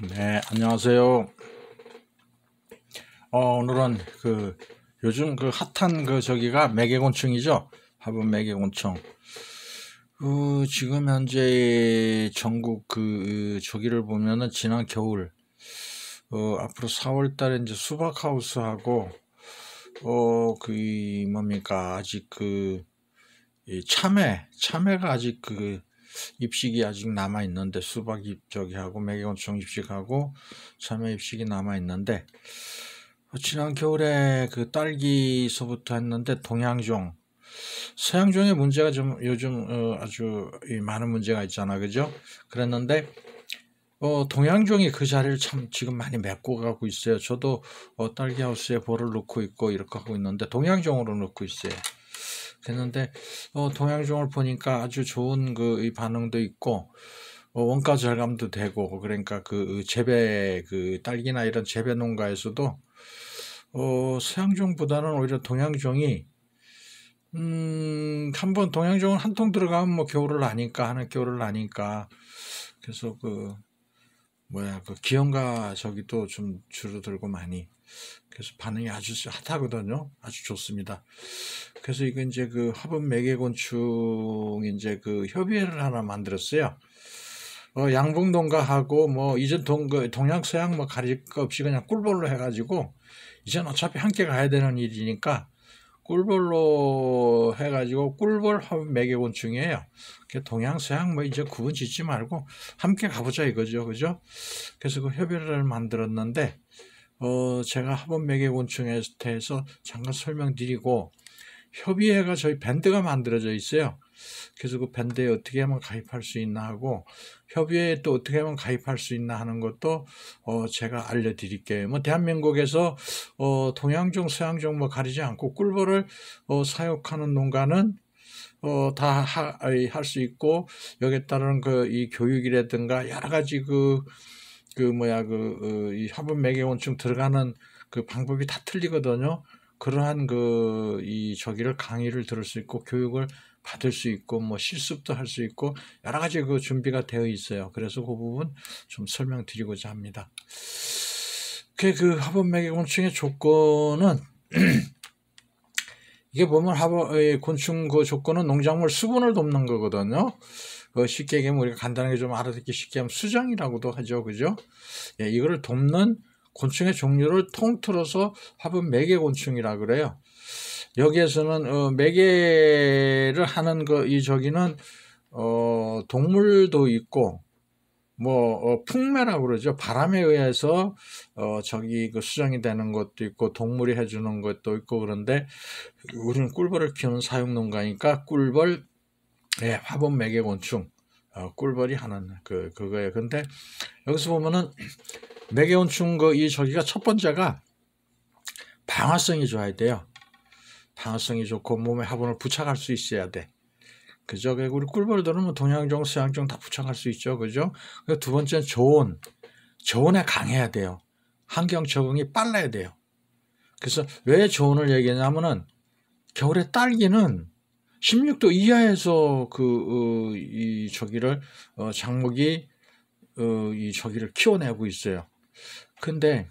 네, 안녕하세요. 오늘은 요즘 핫한 저기가 매개곤충이죠. 화분 매개곤충. 지금 현재 전국 저기를 보면은 지난 겨울, 앞으로 4월 달에 이제 수박하우스하고, 뭡니까, 아직 이 참외가 아직 입식이 아직 남아 있는데, 수박 저기 하고 매개곤충 입식하고 참외 입식이 남아 있는데, 지난 겨울에 딸기서부터 했는데 동양종, 서양종의 문제가 좀 요즘 아주 많은 문제가 있잖아, 그죠? 그랬는데 동양종이 그 자리를 참 지금 많이 메꿔 가고 있어요. 저도 딸기 하우스에 볼을 넣고 있고 이렇게 하고 있는데 동양종으로 넣고 있어요. 그랬는데 동양종을 보니까 아주 좋은 이 반응도 있고 원가 절감도 되고, 그러니까 재배 딸기나 이런 재배 농가에서도 서양종보다는 오히려 동양종이 한번 동양종은 한 통 들어가면 뭐 겨울을 나니까 하는 겨울을 나니까, 그래서 기형가 저기도 좀 줄어들고 많이, 그래서 반응이 아주 핫하거든요. 아주 좋습니다. 그래서 이거 이제 화분 매개곤충 이제 협의회를 하나 만들었어요. 양봉동가하고 뭐 이전 동양 서양 뭐 가릴 거 없이 그냥 꿀벌로 해가지고, 이젠 어차피 함께 가야 되는 일이니까 꿀벌로 해가지고 꿀벌 화분 매개곤충이에요. 동양 서양 뭐 이제 구분 짓지 말고 함께 가보자 이거죠, 그죠? 그래서 협의를 만들었는데 제가 화분 매개곤충에 대해서 잠깐 설명드리고, 협의회가 저희 밴드가 만들어져 있어요. 그래서 그 밴드에 어떻게 하면 가입할 수 있나 하고, 협의회에 또 어떻게 하면 가입할 수 있나 하는 것도 제가 알려드릴게요. 뭐 대한민국에서 동양종, 서양종 뭐 가리지 않고 꿀벌을 사육하는 농가는 다 할 수 있고, 여기에 따른 이 교육이라든가 여러 가지 이 화분 매개곤충 들어가는 방법이 다 틀리거든요. 그러한 이 저기를 강의를 들을 수 있고 교육을 받을 수 있고 뭐 실습도 할 수 있고 여러 가지 준비가 되어 있어요. 그래서 그 부분 좀 설명드리고자 합니다. 화분 매개곤충의 조건은 이게 보면 곤충 조건은 농작물 수분을 돕는 거거든요. 쉽게 얘기하면 우리가 간단하게 좀 알아듣기 쉽게 하면 수정이라고도 하죠, 그죠? 예, 이거를 돕는 곤충의 종류를 통틀어서 화분 매개곤충이라 그래요. 여기에서는 매개를 하는 이 저기는 동물도 있고 뭐 풍매라고 그러죠. 바람에 의해서 저기 수정이 되는 것도 있고 동물이 해주는 것도 있고, 그런데 우리는 꿀벌을 키우는 사육농가니까 꿀벌, 예, 화분 매개곤충, 꿀벌이 하는 그거예요. 근데 여기서 보면은 매개곤충 이 저기가 첫 번째가 방화성이 좋아야 돼요. 방화성이 좋고 몸에 화분을 부착할 수 있어야 돼. 그죠? 우리 꿀벌들은 뭐 동양종, 서양종 다 부착할 수 있죠. 그죠? 두 번째는 저온에 강해야 돼요. 환경 적응이 빨라야 돼요. 그래서 왜 저온을 얘기하냐면은 겨울에 딸기는 16도 이하에서 이 저기를 작목이 이 저기를 키워내고 있어요. 근데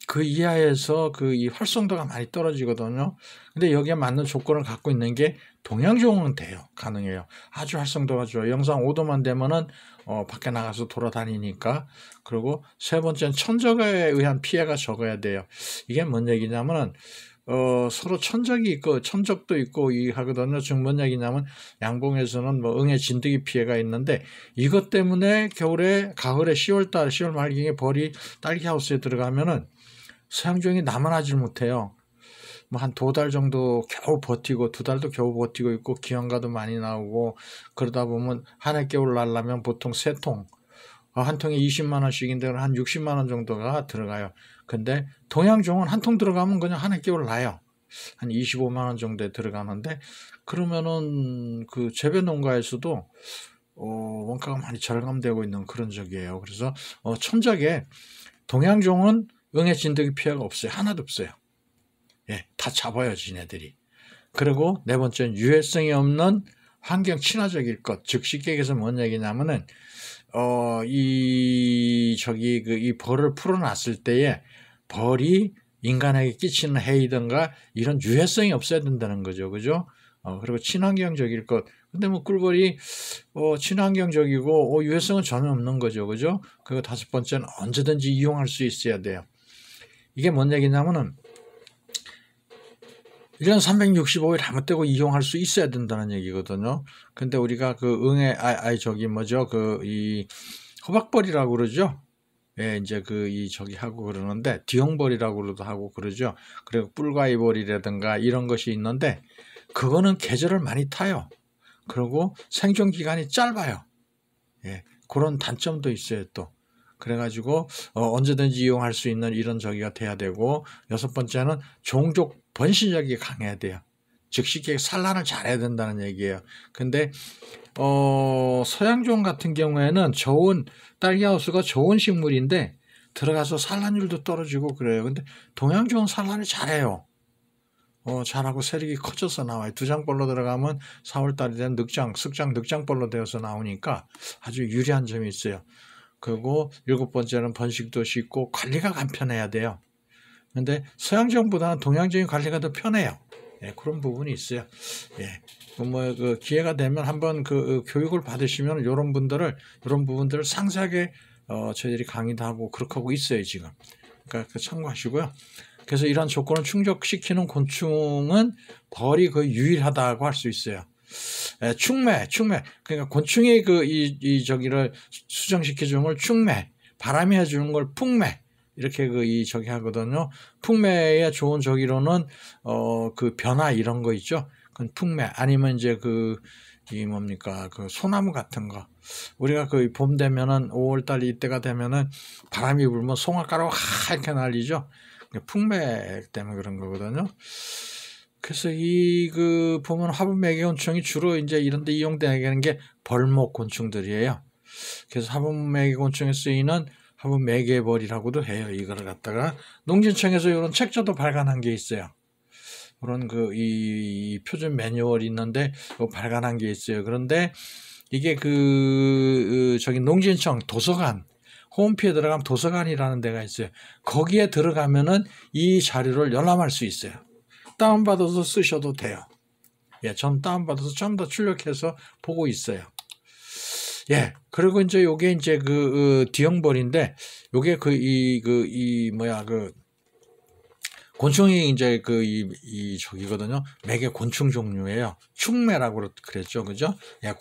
그 이하에서 이 활성도가 많이 떨어지거든요. 근데 여기에 맞는 조건을 갖고 있는 게 동양종은 돼요. 가능해요. 아주 활성도가 좋아요. 영상 5도만 되면은 밖에 나가서 돌아다니니까. 그리고 세 번째는 천적에 의한 피해가 적어야 돼요. 이게 뭔 얘기냐면은 서로 천적이 있고 천적도 있고 이 하거든요. 즉 뭔 얘기냐면 양봉에서는 뭐 응애 진드기 피해가 있는데, 이것 때문에 가을에 10월달 10월 말경에 벌이 딸기 하우스에 들어가면은 서양종이 남아나질 못해요. 뭐 한 2달 정도 겨우 버티고, 2달도 겨우 버티고 있고, 기형가도 많이 나오고, 그러다 보면 한 해 겨울 날라면 보통 3통, 한 통에 20만 원씩인데 한 60만 원 정도가 들어가요. 근데 동양종은 한 통 들어가면 그냥 한 해 겨울 나요. 한 25만 원 정도에 들어가는데, 그러면은 재배 농가에서도 원가가 많이 절감되고 있는 그런 적이에요. 그래서 천적에 동양종은 응애 진드기 피해가 없어요. 하나도 없어요. 예, 다 잡아요, 지네들이. 그리고 네 번째는 유해성이 없는 환경 친화적일 것. 즉 쉽게 얘기해서 뭔 얘기냐면은 이 이 벌을 풀어놨을 때에 벌이 인간에게 끼치는 해이든가 이런 유해성이 없어야 된다는 거죠. 그죠? 그리고 친환경적일 것. 근데 뭐 꿀벌이 친환경적이고 유해성은 전혀 없는 거죠. 그죠? 그리고 다섯 번째는 언제든지 이용할 수 있어야 돼요. 이게 뭔 얘기냐면은 1년 365일 아무 때고 이용할 수 있어야 된다는 얘기거든요. 근데 우리가 그 이 호박벌이라고 그러죠. 예, 이제 저기 하고 그러는데, 디용벌이라고도 하고 그러죠. 그리고 뿔과이벌이라든가 이런 것이 있는데, 그거는 계절을 많이 타요. 그리고 생존 기간이 짧아요. 예, 그런 단점도 있어요, 또. 그래가지고, 언제든지 이용할 수 있는 이런 저기가 돼야 되고, 여섯 번째는 종족 번식력이 강해야 돼요. 즉시 이렇게 산란을 잘해야 된다는 얘기예요. 근데, 서양종 같은 경우에는 딸기하우스가 좋은 식물인데, 들어가서 산란율도 떨어지고 그래요. 근데 동양종은 산란을 잘해요. 잘하고 세력이 커져서 나와요. 두장벌로 들어가면 4월달이 된 숙장 늑장벌로 되어서 나오니까 아주 유리한 점이 있어요. 그리고 일곱 번째는 번식도 쉽고 관리가 간편해야 돼요. 근데 서양종보다는 동양종이 관리가 더 편해요. 예, 그런 부분이 있어요. 예. 기회가 되면 한번 교육을 받으시면 이런 부분들을 상세하게 저희들이 강의도 하고 그렇게 하고 있어요, 지금. 그러니까 참고하시고요. 그래서 이러한 조건을 충족시키는 곤충은 벌이 거의 유일하다고 할 수 있어요. 예, 충매. 그러니까 곤충이 저기를 수정시켜주는 걸 충매, 바람이 해주는 걸 풍매, 이렇게 저기 하거든요. 풍매의 좋은 저기로는, 변화 이런 거 있죠. 그건 풍매. 아니면 이제 소나무 같은 거. 우리가 봄 되면은, 5월달 이때가 되면은 바람이 불면 송화가루가 하얗게 날리죠. 풍매 때문에 그런 거거든요. 그래서 보면 화분 매개곤충이 주로 이제 이런 데 이용되는 게 벌목 곤충들이에요. 그래서 화분 매개곤충에 쓰이는 화분 매개벌이라고도 해요. 이거를 갖다가 농진청에서 이런 책자도 발간한 게 있어요. 그런 이 표준 매뉴얼이 있는데 발간한 게 있어요. 그런데 이게 저기 농진청 도서관 홈페이지에 들어가면 도서관이라는 데가 있어요. 거기에 들어가면은 이 자료를 열람할 수 있어요. 다운받아서 쓰셔도 돼요. 예, 전 다운받아서 좀 더 출력해서 보고 있어요. 예, 그리고 이제 요게 이제 디형벌인데, 요게 곤충이 이제 저기거든요. 매개 곤충 종류예요. 충매라고 그랬죠. 그죠? 예,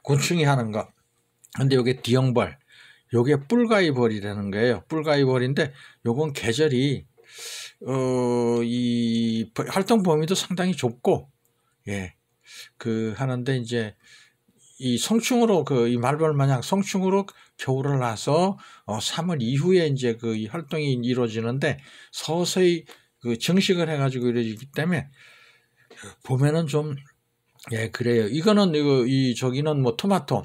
곤충이 하는 거. 근데 요게 디형벌. 요게 뿔가이벌이라는 거예요. 뿔가이벌인데 요건 계절이 이 활동 범위도 상당히 좁고, 예, 하는데 이제 이 성충으로 이 말벌 마냥 성충으로 겨울을 나서 3월 이후에 이제 이 활동이 이루어지는데 서서히 정식을 해가지고 이루어지기 때문에 보면은 좀, 예, 그래요. 이거는 저기는 뭐 토마토.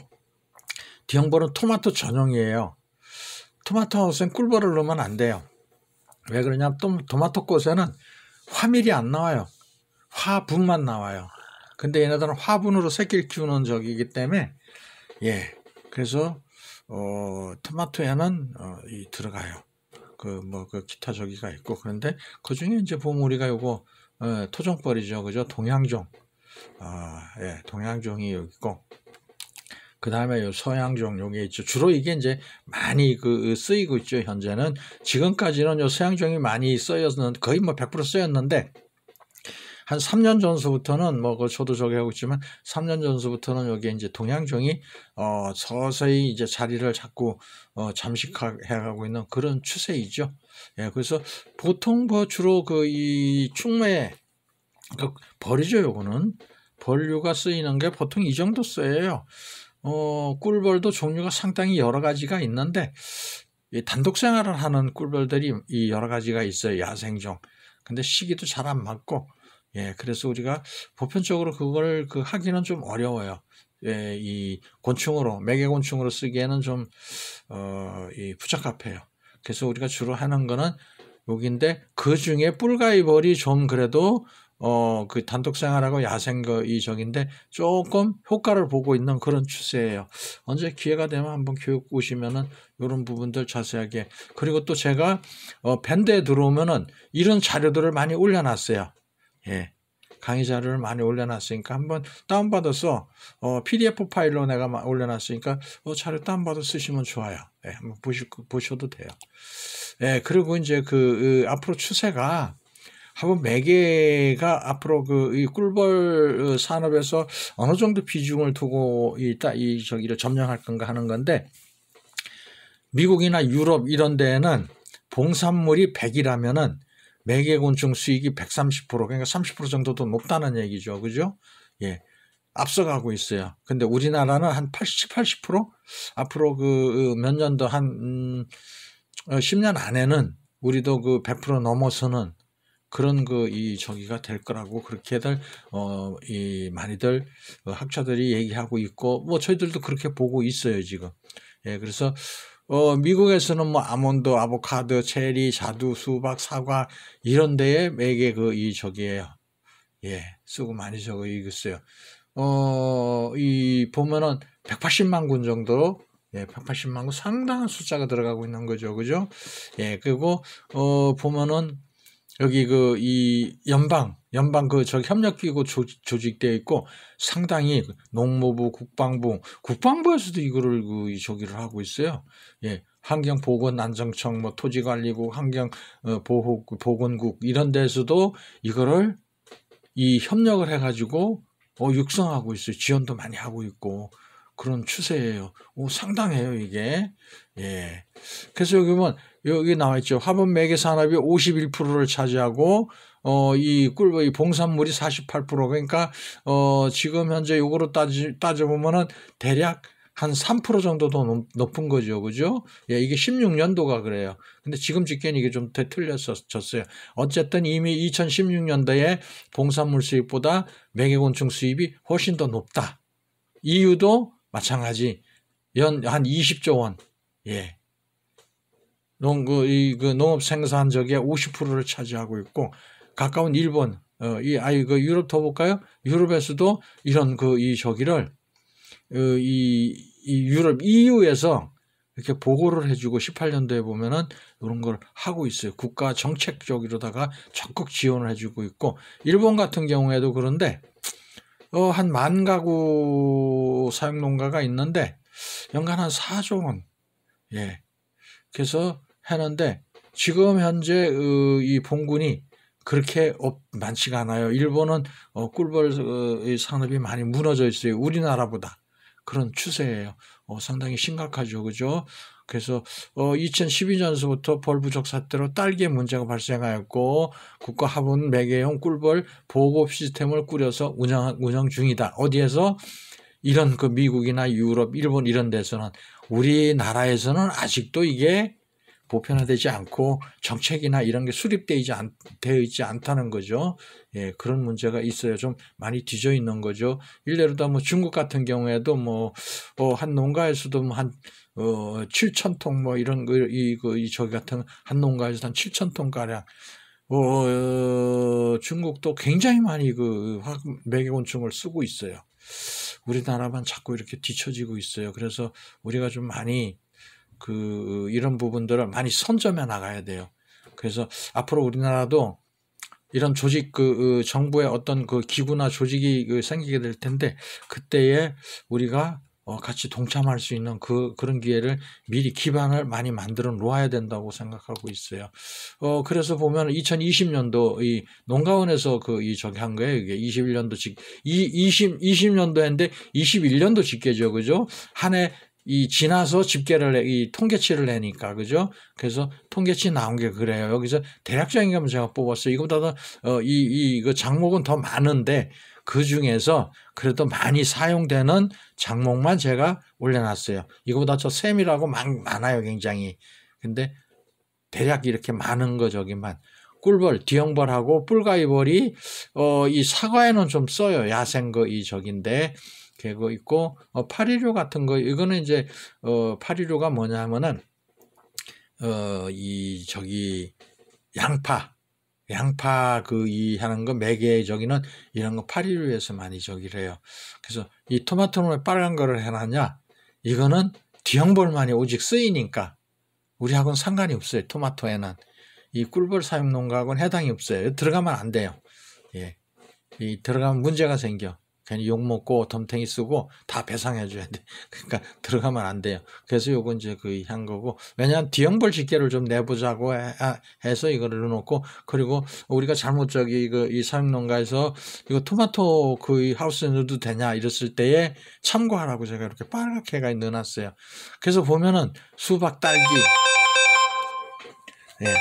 디형벌은 토마토 전용이에요. 토마토 하우스엔 꿀벌을 넣으면 안 돼요. 왜 그러냐면 토마토 꽃에는 화밀이 안 나와요. 화분만 나와요. 근데 얘네들은 화분으로 새끼를 키우는 적이기 때문에, 예, 그래서 토마토에는 들어가요. 기타 저기가 있고. 그런데 그 중에 이제 보면 우리가 요거 토종벌이죠, 그죠? 동양종. 예, 동양종이 여기 있고, 그 다음에 요 서양종 요게 있죠. 주로 이게 이제 많이 쓰이고 있죠. 현재는. 지금까지는 요 서양종이 많이 쓰였는데, 거의 뭐 100% 쓰였는데, 한 3년 전서부터는 저도 저기 하고 있지만 3년 전서부터는 여기 이제 동양종이 서서히 이제 자리를 잡고 잠식해가고 있는 그런 추세이죠. 예, 그래서 보통 주로 이 충매 벌이죠. 요거는 벌류가 쓰이는 게 보통 이 정도 쓰여요. 꿀벌도 종류가 상당히 여러 가지가 있는데 단독 생활을 하는 꿀벌들이 여러 가지가 있어요. 야생종. 근데 시기도 잘 안 맞고, 예, 그래서 우리가 보편적으로 그걸 하기는 좀 어려워요. 예, 이 매개곤충으로 쓰기에는 좀 부적합해요. 그래서 우리가 주로 하는 거는 여기인데, 그 중에 뿔가이벌이 좀 그래도 그 단독 생활하고 야생 이 저긴데 조금 효과를 보고 있는 그런 추세예요. 언제 기회가 되면 한번 교육 오시면은 이런 부분들 자세하게. 그리고 또 제가 밴드에 들어오면은 이런 자료들을 많이 올려놨어요. 예. 강의 자료를 많이 올려놨으니까 한번 다운받아서 PDF 파일로 내가 올려놨으니까 자료 다운받아 쓰시면 좋아요. 예, 한번 보셔도 돼요. 예, 그리고 이제 앞으로 추세가 한번 매개가 앞으로 이 꿀벌 산업에서 어느 정도 비중을 두고 저기를 점령할 건가 하는 건데, 미국이나 유럽 이런 데에는 봉산물이 100이라면은 매개곤충 수익이 130%, 그러니까 30% 정도도 높다는 얘기죠. 그죠? 예. 앞서가고 있어요. 근데 우리나라는 한 80% 앞으로 몇 년 더 한 10년 안에는 우리도 100% 넘어서는 그런 저기가 될 거라고 그렇게들 많이들 학자들이 얘기하고 있고, 뭐 저희들도 그렇게 보고 있어요, 지금. 예, 그래서 미국에서는 뭐 아몬드, 아보카도, 체리, 자두, 수박, 사과 이런 데에 매개 저기예요. 예, 쓰고 많이 저거 있어요. 보면은 180만 군 정도, 예, 180만 군 상당한 숫자가 들어가고 있는 거죠. 그죠? 예, 그리고 보면은 여기 이 연방 저기 협력기구 조직되어 있고, 상당히 농무부, 국방부에서도 이거를 저기를 하고 있어요. 예, 환경보건안정청, 뭐 토지관리국, 환경보건국 이런 데서도 이거를 협력을 해가지고 육성하고 있어요. 지원도 많이 하고 있고 그런 추세예요. 상당해요 이게. 예. 그래서 여기 보면 여기 나와 있죠. 화분 매개 산업이 51%를 차지하고 이 봉산물이 48%. 그러니까 지금 현재 요거로 따져 보면은 대략 한 3% 정도 더 높은 거죠. 그죠? 예, 이게 16년도가 그래요. 근데 지금 집계는 이게 좀 틀렸었어요. 어쨌든 이미 2016년도에 봉산물 수입보다 매개곤충 수입이 훨씬 더 높다. 이유도 마찬가지. 한 20조 원. 예. 농업 생산적의 50%를 차지하고 있고, 가까운 일본, 유럽 더 볼까요? 유럽에서도 이런 저기를, 유럽 EU에서 이렇게 보고를 해주고 18년도에 보면은 이런 걸 하고 있어요. 국가 정책적으로다가 적극 지원을 해주고 있고, 일본 같은 경우에도 그런데, 한 10,000가구 사육농가가 있는데, 연간 한 4조 원. 예. 그래서 하는데, 지금 현재 이 봉군이 그렇게 많지가 않아요. 일본은 꿀벌 산업이 많이 무너져 있어요. 우리나라보다. 그런 추세예요. 상당히 심각하죠. 그죠? 그래서 2012년서부터 벌 부족 사태로 딸기에 문제가 발생하였고, 국가 화분 매개용 꿀벌 보급 시스템을 꾸려서 운영 중이다. 어디에서? 이런 미국이나 유럽, 일본 이런 데서는. 우리나라에서는 아직도 이게 보편화되지 않고 정책이나 이런 게 수립되어 있지 않다는 거죠. 예, 그런 문제가 있어요. 좀 많이 뒤져 있는 거죠. 일례로도 뭐 중국 같은 경우에도 한 농가에서도 한 7,000통 뭐 이런 저기 같은 한 농가에서 한 7,000통 가량. 중국도 굉장히 많이 매개곤충을 쓰고 있어요. 우리나라만 자꾸 이렇게 뒤처지고 있어요. 그래서 우리가 좀 많이 이런 부분들을 많이 선점해 나가야 돼요. 그래서 앞으로 우리나라도 이런 조직 정부의 어떤 기구나 조직이 생기게 될 텐데, 그때에 우리가 같이 동참할 수 있는 그런 기회를 미리 기반을 많이 만들어 놓아야 된다고 생각하고 있어요. 그래서 보면 2020년도 이 농가원에서 저기 한 거예요. 이게 21년도 20년도인데 21년도 집계죠. 그죠? 한 해 지나서 집계를 통계치를 내니까, 그죠? 그래서 통계치 나온 게 그래요. 여기서 대략적인 것만 제가 뽑았어요. 이거보다 장목은 더 많은데, 그 중에서 그래도 많이 사용되는 장목만 제가 올려놨어요. 이거보다 저 세밀하고 많아요, 굉장히. 근데 대략 이렇게 많은 거 저기만. 꿀벌, 뒤형벌하고 뿔가이벌이 이 사과에는 좀 써요. 야생 저긴데. 그거 있고, 파리류 같은 거, 이거는 이제, 파리류가 뭐냐면은, 양파. 양파 이 하는 거 매개 저기는 이런 거 파리를 위해서 많이 저기를 해요. 그래서 이 토마토는 왜 빨간 거를 해놨냐? 이거는 D형벌만이 오직 쓰이니까 우리하고는 상관이 없어요. 토마토에는 이 꿀벌 사육 농가하고는 해당이 없어요. 들어가면 안 돼요. 예, 이 들어가면 문제가 생겨. 괜히 욕먹고 덤탱이 쓰고 다 배상해줘야 돼. 그러니까 들어가면 안 돼요. 그래서 요건 이제 한 거고, 왜냐하면 D형벌 집게를 좀 내보자고 해서 이거를 넣어놓고, 그리고 우리가 잘못 이 사육농가에서 이거 토마토 하우스에 넣어도 되냐 이랬을 때에 참고하라고 제가 이렇게 빨갛게 넣어놨어요. 그래서 보면은 수박, 딸기, 예.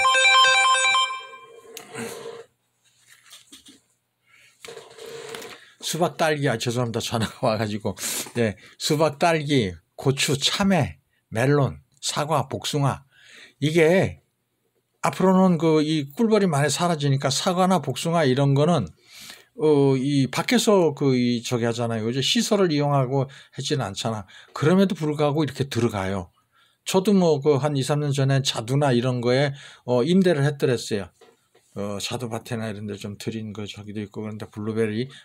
수박, 딸기, 죄송합니다. 전화가 와가지고. 네, 수박, 딸기, 고추, 참외, 멜론, 사과, 복숭아. 이게 앞으로는 이 꿀벌이 많이 사라지니까 사과나 복숭아 이런 거는 이 밖에서 저기 하잖아요. 이제 시설을 이용하고 하지는 않잖아. 그럼에도 불구하고 이렇게 들어가요. 저도 한 2, 3년 전에 자두나 이런 거에 임대를 했더랬어요. 자두밭이나 이런 데 좀 드린 저기도 있고, 그런데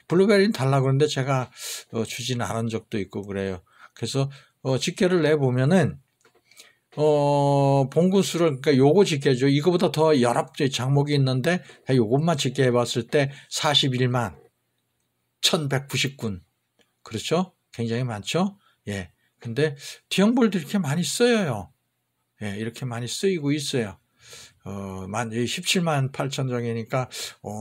블루베리는 달라고 그러는데 제가 주지는 않은 적도 있고 그래요. 그래서 집게를 내보면은 봉구수를, 그러니까 요거 집게죠. 이거보다 더 여러 장목이 있는데 요것만 집게 해봤을 때 41만 1199군. 그렇죠? 굉장히 많죠? 예. 근데 D형벌도 이렇게 많이 쓰여요. 예, 이렇게 많이 쓰이고 있어요. 17만 8천 정이니까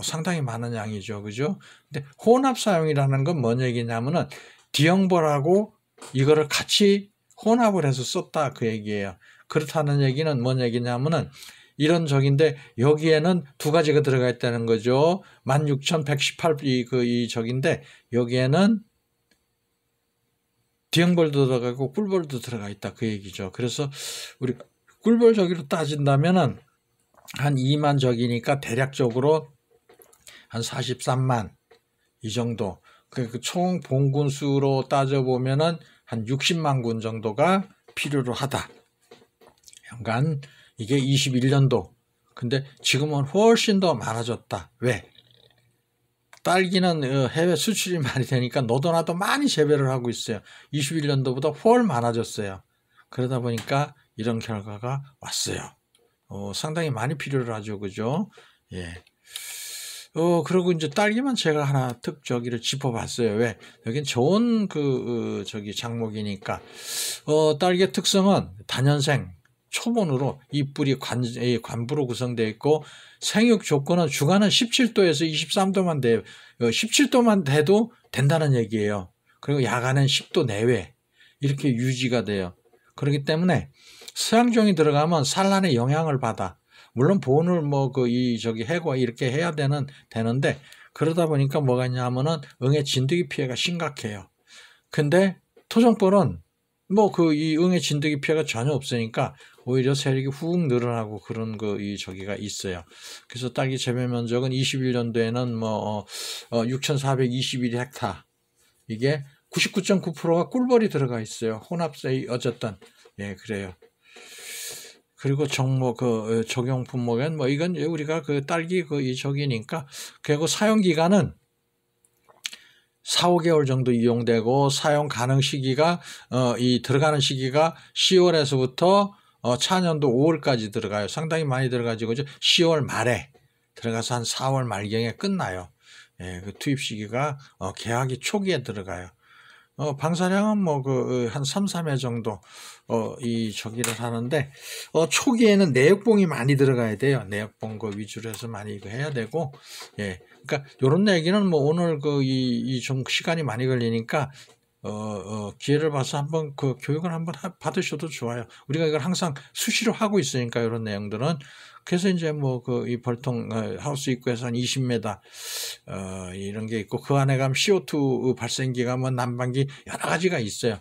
상당히 많은 양이죠. 그죠? 근데 혼합 사용이라는 건 뭔 얘기냐면은 D형벌하고 이거를 같이 혼합을 해서 썼다 그 얘기예요. 그렇다는 얘기는 뭔 얘기냐면은 이런 적인데 여기에는 두 가지가 들어가 있다는 거죠. 16,118 이 적인데 여기에는 D형벌도 들어가고 꿀벌도 들어가 있다 그 얘기죠. 그래서 우리 꿀벌 저기로 따진다면은 한 2만 적이니까 대략적으로 한 43만 이 정도. 총 봉군수로 따져보면은 한 60만 군 정도가 필요로 하다. 연간 이게 21년도. 근데 지금은 훨씬 더 많아졌다. 왜? 딸기는 해외 수출이 많이 되니까 너도 나도 많이 재배를 하고 있어요. 21년도보다 훨 많아졌어요. 그러다 보니까 이런 결과가 왔어요. 상당히 많이 필요를 하죠. 그죠? 예. 그리고 이제 딸기만 제가 하나 저기를 짚어봤어요. 왜? 여긴 좋은 장목이니까. 딸기의 특성은 단연생, 초본으로 잎뿌리 관부로 구성되어 있고, 생육 조건은 주간은 17도에서 23도만 돼요. 17도만 돼도 된다는 얘기예요. 그리고 야간은 10도 내외. 이렇게 유지가 돼요. 그렇기 때문에 수양종이 들어가면 산란에 영향을 받아. 물론 보온을 해고 이렇게 해야 되는데, 그러다 보니까 뭐가 있냐면은 응애 진드기 피해가 심각해요. 근데 토종벌은 이 응애 진드기 피해가 전혀 없으니까 오히려 세력이 훅 늘어나고 그런 저기가 있어요. 그래서 딸기 재배 면적은 21년도에는 6,421헥타. 이게 99.9%가 꿀벌이 들어가 있어요. 혼합세이 어쨌든. 예, 그래요. 그리고 종목, 적용 품목엔 이건 우리가 딸기 이 저기니까. 그리고 사용 기간은 4, 5개월 정도 이용되고, 사용 가능 시기가, 들어가는 시기가 10월에서부터 차년도 5월까지 들어가요. 상당히 많이 들어가지고, 10월 말에 들어가서 한 4월 말경에 끝나요. 예, 투입 시기가, 개화기 초기에 들어가요. 방사량은 한 3, 4회 정도, 저기를 하는데, 초기에는 내역봉이 많이 들어가야 돼요. 내역봉 위주로 해서 많이 이거 해야 되고, 예. 그러니까, 요런 얘기는 오늘 좀 시간이 많이 걸리니까, 기회를 봐서 한번 교육을 한번 받으셔도 좋아요. 우리가 이걸 항상 수시로 하고 있으니까, 이런 내용들은. 그래서 이제 이 벌통 하우스 입구에서 한 20m 이런 게 있고, 그 안에 가면 CO2 발생기가 난방기 여러 가지가 있어요.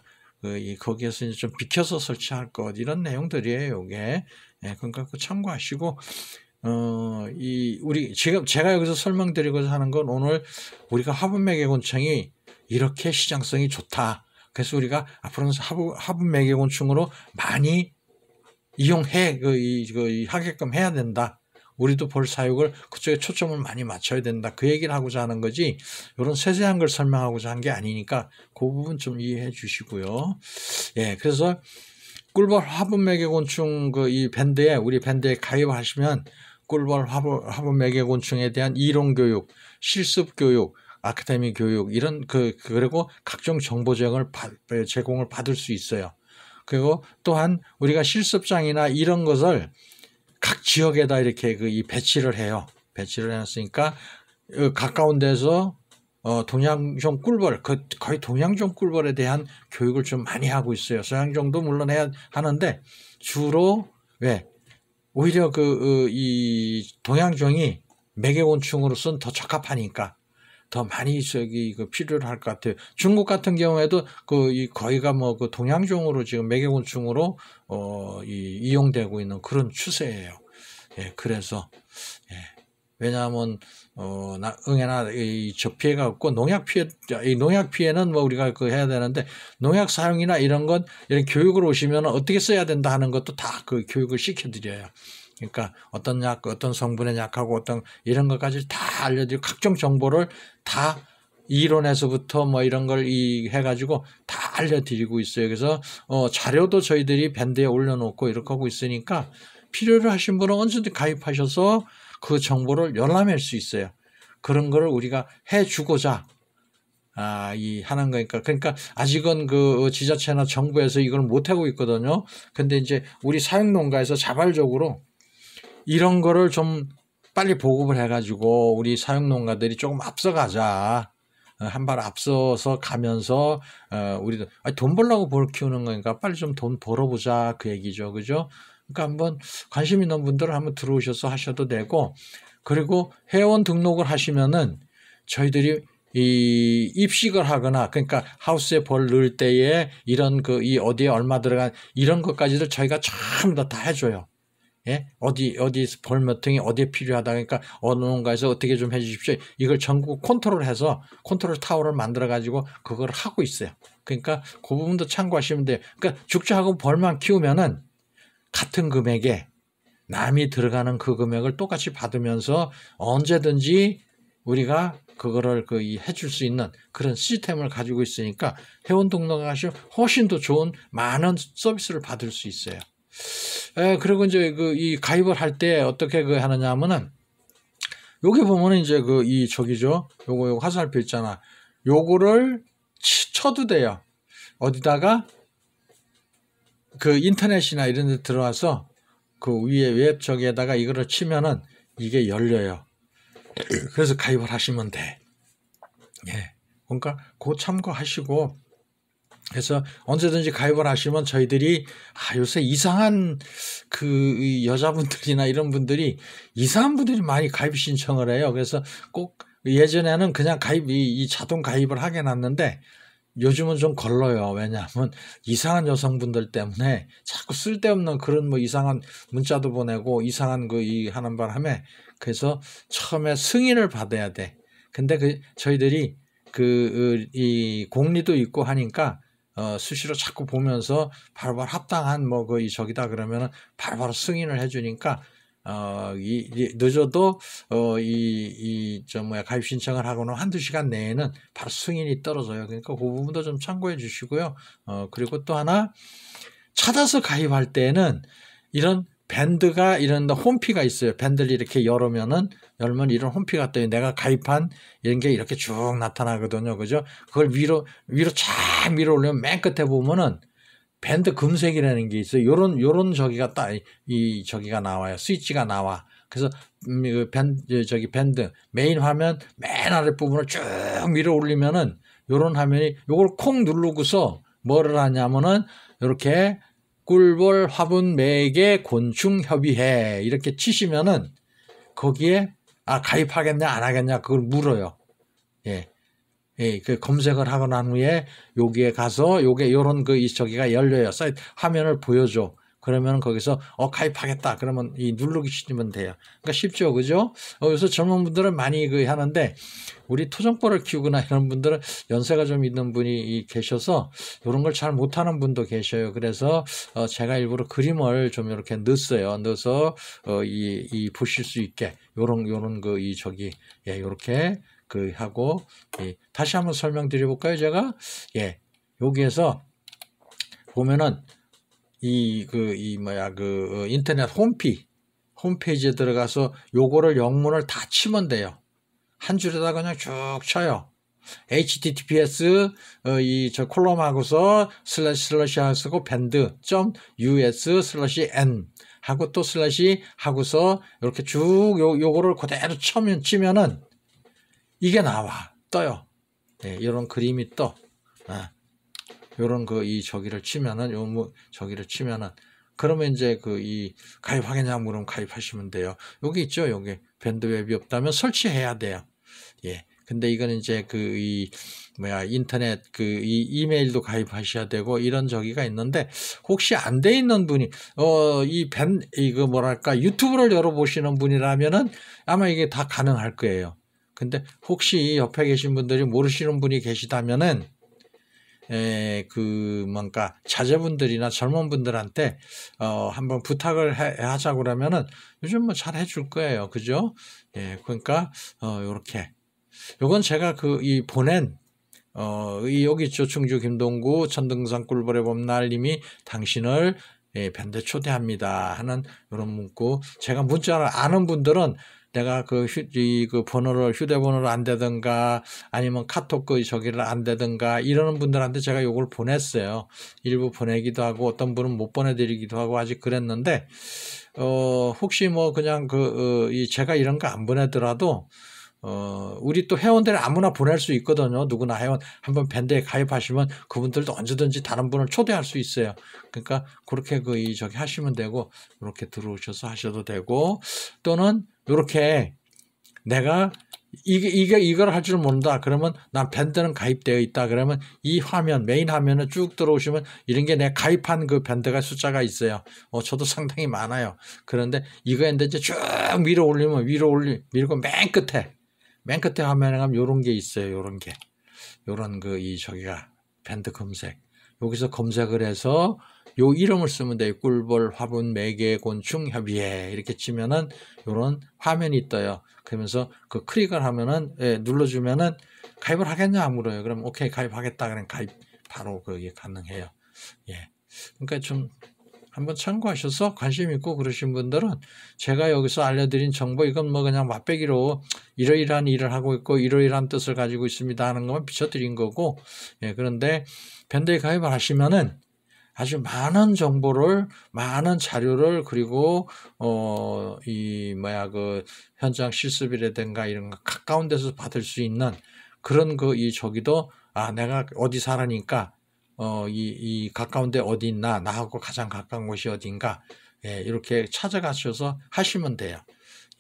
거기에서 이제 좀 비켜서 설치할 것, 이런 내용들이에요, 이게. 예, 그러니까 참고하시고, 제가 여기서 설명드리고자 하는 건 오늘 우리가 화분매개곤충이 이렇게 시장성이 좋다. 그래서 우리가 앞으로는 화분매개곤충으로 많이 이용해 하게끔 해야 된다. 우리도 볼 사육을 그쪽에 초점을 많이 맞춰야 된다. 그 얘기를 하고자 하는 거지 이런 세세한 걸 설명하고자 한 게 아니니까 그 부분 좀 이해해 주시고요. 예, 그래서 꿀벌 화분 매개곤충 이 밴드에 우리 밴드에 가입하시면 꿀벌 화분 매개곤충에 대한 이론 교육, 실습 교육, 아카데미 교육 이런 그리고 각종 정보 제공을 받을 수 있어요. 그리고 또한 우리가 실습장이나 이런 것을 각 지역에다 이렇게 이 배치를 해요. 배치를 해놨으니까 가까운 데서 동양종 꿀벌, 거의 동양종 꿀벌에 대한 교육을 좀 많이 하고 있어요. 서양종도 물론 해야 하는데 주로 왜 오히려 이 동양종이 매개곤충으로서는 더 적합하니까 더 많이 필요로 할 것 같아요. 중국 같은 경우에도 거의가 그 동양종으로 지금 매개곤충으로 이용되고 있는 그런 추세예요. 예, 그래서 예, 왜냐하면 응애나 저 피해가 없고 농약 피해는 뭐 우리가 해야 되는데 농약 사용이나 이런 건 이런 교육을 오시면 어떻게 써야 된다 하는 것도 다 교육을 시켜드려요. 그러니까 어떤 약, 어떤 성분의 약하고 어떤 이런 것까지 다 알려드리고 각종 정보를 다 이론에서부터 뭐 이런 걸 해가지고 다 알려드리고 있어요. 그래서 자료도 저희들이 밴드에 올려놓고 이렇게 하고 있으니까 필요로 하신 분은 언제든 가입하셔서 그 정보를 열람할 수 있어요. 그런 거를 우리가 해주고자 하는 거니까. 그러니까 아직은 지자체나 정부에서 이걸 못하고 있거든요. 근데 이제 우리 사육농가에서 자발적으로 이런 거를 좀 빨리 보급을 해가지고 우리 사육농가들이 조금 앞서가자. 한 발 앞서서 가면서 우리도 돈 벌려고 키우는 거니까 빨리 좀 돈 벌어보자 그 얘기죠. 그죠? 그러니까 한번 관심 있는 분들은 한번 들어오셔서 하셔도 되고, 그리고 회원 등록을 하시면은 저희들이 입식을 하거나, 그러니까 하우스에 벌 넣을 때에 이런 이 어디에 얼마 들어간 이런 것까지도 저희가 전부 다 해줘요. 예? 어디 벌 몇 통이 어디에 필요하다. 그러니까 어느 농가에서 어떻게 좀 해주십시오. 이걸 전국 컨트롤해서 컨트롤 타워를 만들어 가지고 그걸 하고 있어요. 그러니까 그 부분도 참고하시면 돼요. 그러니까 죽자하고 벌만 키우면은 같은 금액에 남이 들어가는 그 금액을 똑같이 받으면서 언제든지 우리가 그거를 해줄 수 있는 그런 시스템을 가지고 있으니까 회원 등록하시면 훨씬 더 좋은 많은 서비스를 받을 수 있어요. 그리고 이제 이 가입을 할 때 어떻게 하느냐 하면은 여기 보면은 이제 저기죠. 요거 화살표 있잖아. 요거를 쳐도 돼요. 어디다가 인터넷이나 이런 데 들어와서 위에 웹 저기에다가 이거를 치면은 이게 열려요. 그래서 가입을 하시면 돼. 예. 그러니까 그거 참고하시고, 그래서 언제든지 가입을 하시면 저희들이 요새 이상한 여자분들이나 이런 분들이 이상한 분들이 많이 가입 신청을 해요. 그래서 꼭 예전에는 그냥 이 자동 가입을 하게 놨는데 요즘은 좀 걸러요. 왜냐하면 이상한 여성분들 때문에 자꾸 쓸데없는 그런 이상한 문자도 보내고 이상한 하는 바람에, 그래서 처음에 승인을 받아야 돼. 근데 저희들이 이 공리도 있고 하니까 수시로 자꾸 보면서 바로바로 합당한 저기다 그러면은 바로바로 승인을 해주니까 늦어도 가입 신청을 하고는 한두 시간 내에는 바로 승인이 떨어져요. 그러니까 그 부분도 좀 참고해 주시고요. 그리고 또 하나, 찾아서 가입할 때는 이런 밴드가 이런 홈피가 있어요. 밴드를 이렇게 열면 이런 홈피가 떠요. 내가 가입한 이런 게 이렇게 쭉 나타나거든요. 그죠? 그걸 위로 쫙 밀어 올리면 맨 끝에 보면은 밴드 금색이라는 게 있어요. 요런 저기가 저기가 나와요. 스위치가 나와. 그래서 밴드 메인 화면 맨 아래 부분을 쭉 밀어 올리면은 요런 화면이, 요걸 콩 누르고서 뭐를 하냐면은 이렇게 꿀벌 화분 매개 곤충 협의회 이렇게 치시면은 거기에 가입하겠냐 안 하겠냐 그걸 물어요. 예. 예, 검색을 하고 난 후에 여기에 가서 요게 요런 저기가 열려요. 사이트 화면을 보여줘. 그러면 거기서 가입하겠다. 그러면 이 누르시면 돼요. 그러니까 쉽죠, 그죠? 그래서 젊은 분들은 많이 하는데 우리 토종벌을 키우거나 이런 분들은 연세가 좀 있는 분이 계셔서 이런 걸 잘 못하는 분도 계셔요. 그래서 제가 일부러 그림을 좀 이렇게 넣었어요. 넣어서 이 보실 수 있게 요런 요렇게 하고 다시 한번 설명드려 볼까요, 제가? 예. 여기에서 보면은 인터넷 홈페이지에 들어가서 요거를 영문을 다 치면 돼요. 한 줄에다 그냥 쭉 쳐요. https 콜럼하고서 슬래시 하고 band.us/n 하고 또 슬래시 하고서 이렇게 쭉 요거를 그대로 치면은 이게 떠요. 예, 이런 그림이 떠. 요런 저기를 치면은 저기를 치면은 그러면 이제 가입하겠냐 물으면 가입하시면 돼요. 여기 있죠. 여기 밴드 웹이 없다면 설치해야 돼요. 예. 근데 이거는 이제 인터넷 이메일도 가입하셔야 되고 이런 저기가 있는데 혹시 안 돼 있는 분이 유튜브를 열어보시는 분이라면은 아마 이게 다 가능할 거예요. 근데 혹시 옆에 계신 분들이 모르시는 분이 계시다면은 자제분들이나 젊은 분들한테 한번 부탁을 하자고 그러면은 요즘 뭐 잘 해줄 거예요. 그죠? 예, 그러니까 요렇게 요건 제가 보낸 여기 있죠. 충주 김동구 천등산 꿀벌의 봄날님이 당신을 밴드 초대합니다 하는 이런 문구. 제가 문자를 아는 분들은 내가 휴대번호를 안 되든가 아니면 카톡 저기를 안 되든가 이러는 분들한테 제가 요걸 보냈어요. 일부 보내기도 하고 어떤 분은 못 보내드리기도 하고 아직 그랬는데 혹시 뭐 그냥 제가 이런 거 안 보내더라도 우리 또 회원들 아무나 보낼 수 있거든요. 누구나 회원 한번 밴드에 가입하시면 그분들도 언제든지 다른 분을 초대할 수 있어요. 그러니까 그렇게 저기 하시면 되고 이렇게 들어오셔서 하셔도 되고 또는 이렇게 내가 이걸 할 줄 모른다. 그러면 난 밴드는 가입되어 있다. 그러면 이 화면 메인 화면에 쭉 들어오시면 이런 게 내가 가입한 밴드가 숫자가 있어요. 저도 상당히 많아요. 그런데 이거인데 이제 쭉 밀고 맨 끝에 화면에 가면 요런 게 있어요. 요런 저기가 밴드 검색. 여기서 검색을 해서 요 이름을 쓰면 돼요. 꿀벌, 화분, 매개, 곤충, 협의회 이렇게 치면은 요런 화면이 떠요. 그러면서 클릭을 하면은 눌러주면은 가입을 하겠냐 물어요. 그럼 오케이 가입하겠다. 그럼 가입 바로 그게 가능해요. 예. 그러니까 좀 한번 참고하셔서 관심 있고 그러신 분들은 제가 여기서 알려드린 정보 이건 뭐 그냥 맛배기로 이러이러한 일을 하고 있고 이러이러한 뜻을 가지고 있습니다 하는 것만 비춰드린 거고 그런데 밴드에 가입을 하시면은 아주 많은 정보를 많은 자료를 그리고 현장 실습이라든가 이런 거 가까운 데서 받을 수 있는 그런 저기도 내가 어디 살아니까 이 가까운 데 어디 있나 나하고 가장 가까운 곳이 어딘가 이렇게 찾아가셔서 하시면 돼요.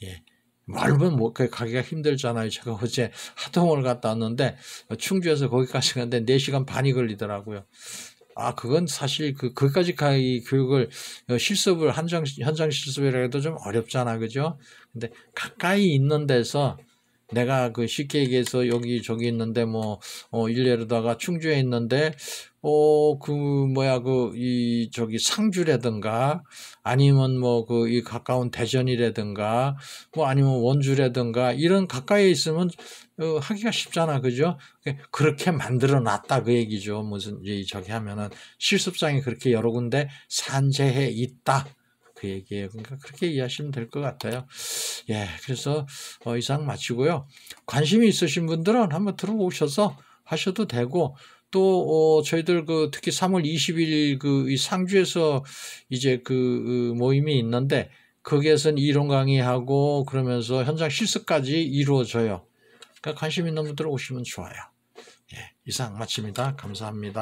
예. 멀면 가기가 힘들잖아요. 제가 어제 하동을 갔다 왔는데 충주에서 거기까지 갔는데 4시간 반이 걸리더라고요. 그건 사실 거기까지 교육을 실습을 현장 실습이라 해도 좀 어렵잖아. 그죠? 근데 가까이 있는 데서 내가 쉽게 얘기해서 여기 저기 있는데 일례로다가 충주에 있는데 저기 상주라든가 아니면 이 가까운 대전이라든가 아니면 원주라든가 이런 가까이에 있으면 하기가 쉽잖아. 그죠? 그렇게 만들어 놨다 그 얘기죠. 무슨 저기 하면은 실습장이 그렇게 여러 군데 산재해 있다. 그 얘기예요. 그러니까 그렇게 이해하시면 될 것 같아요. 예, 그래서 이상 마치고요. 관심이 있으신 분들은 한번 들어오셔서 하셔도 되고 또 저희들 특히 3월 20일 이 상주에서 이제 모임이 있는데 거기에서는 이론 강의하고 그러면서 현장 실습까지 이루어져요. 그러니까 관심 있는 분들 오시면 좋아요. 예, 이상 마칩니다. 감사합니다.